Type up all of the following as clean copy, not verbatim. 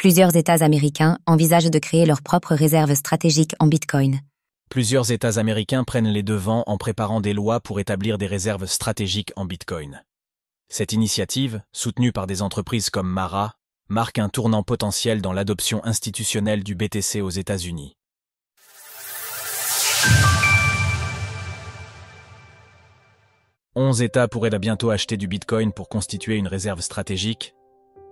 Plusieurs États américains envisagent de créer leurs propres réserves stratégiques en Bitcoin. Plusieurs États américains prennent les devants en préparant des lois pour établir des réserves stratégiques en Bitcoin. Cette initiative, soutenue par des entreprises comme Mara, marque un tournant potentiel dans l'adoption institutionnelle du BTC aux États-Unis. « 11 États pourraient bientôt acheter du Bitcoin pour constituer une réserve stratégique. »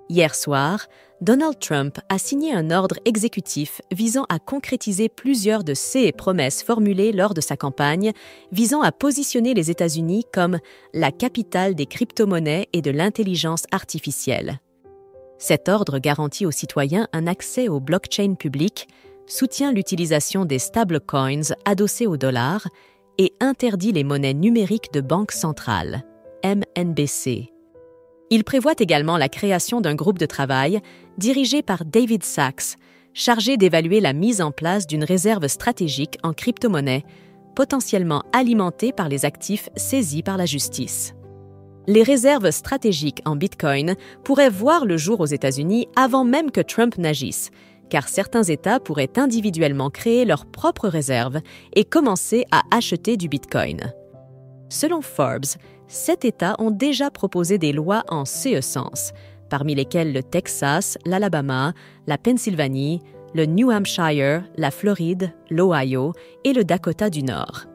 Hier soir, Donald Trump a signé un ordre exécutif visant à concrétiser plusieurs de ses promesses formulées lors de sa campagne, visant à positionner les États-Unis comme la capitale des crypto-monnaies et de l'intelligence artificielle. Cet ordre garantit aux citoyens un accès aux blockchains publics, soutient l'utilisation des stablecoins adossés au dollar et interdit les monnaies numériques de banque centrale, MNBC. Il prévoit également la création d'un groupe de travail dirigé par David Sacks, chargé d'évaluer la mise en place d'une réserve stratégique en crypto-monnaie, potentiellement alimentée par les actifs saisis par la justice. Les réserves stratégiques en Bitcoin pourraient voir le jour aux États-Unis avant même que Trump n'agisse, car certains États pourraient individuellement créer leurs propres réserves et commencer à acheter du Bitcoin. Selon Forbes, 7 États ont déjà proposé des lois en ce sens, parmi lesquels le Texas, l'Alabama, la Pennsylvanie, le New Hampshire, la Floride, l'Ohio et le Dakota du Nord.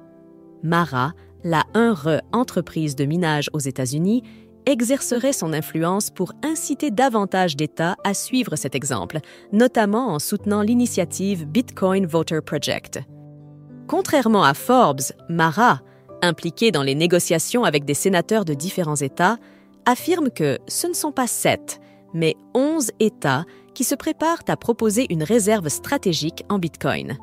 Mara, la 1RE entreprise de minage aux États-Unis, exercerait son influence pour inciter davantage d'États à suivre cet exemple, notamment en soutenant l'initiative Bitcoin Voter Project. Contrairement à Forbes, Mara, impliqué dans les négociations avec des sénateurs de différents États, affirme que ce ne sont pas 7, mais 11 États qui se préparent à proposer une réserve stratégique en Bitcoin.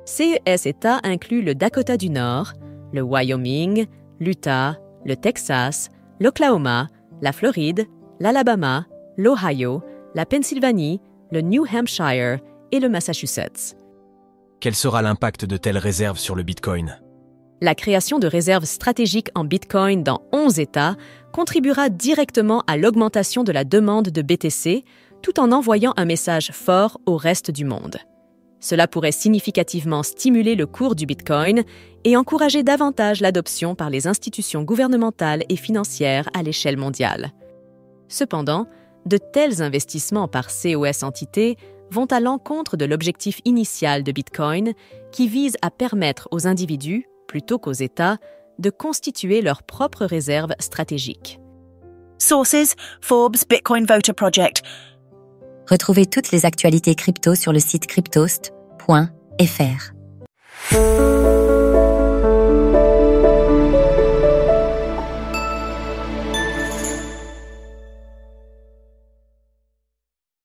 Ces États incluent le Dakota du Nord, le Wyoming, l'Utah, le Texas, l'Oklahoma, la Floride, l'Alabama, l'Ohio, la Pennsylvanie, le New Hampshire et le Massachusetts. Quel sera l'impact de telles réserves sur le Bitcoin ? La création de réserves stratégiques en Bitcoin dans 11 États contribuera directement à l'augmentation de la demande de BTC, tout en envoyant un message fort au reste du monde. Cela pourrait significativement stimuler le cours du Bitcoin et encourager davantage l'adoption par les institutions gouvernementales et financières à l'échelle mondiale. Cependant, de tels investissements par COS entités vont à l'encontre de l'objectif initial de Bitcoin qui vise à permettre aux individus, plutôt qu'aux États, de constituer leurs propres réserves stratégiques. Sources: Forbes, Bitcoin Voter Project. Retrouvez toutes les actualités crypto sur le site cryptost.fr.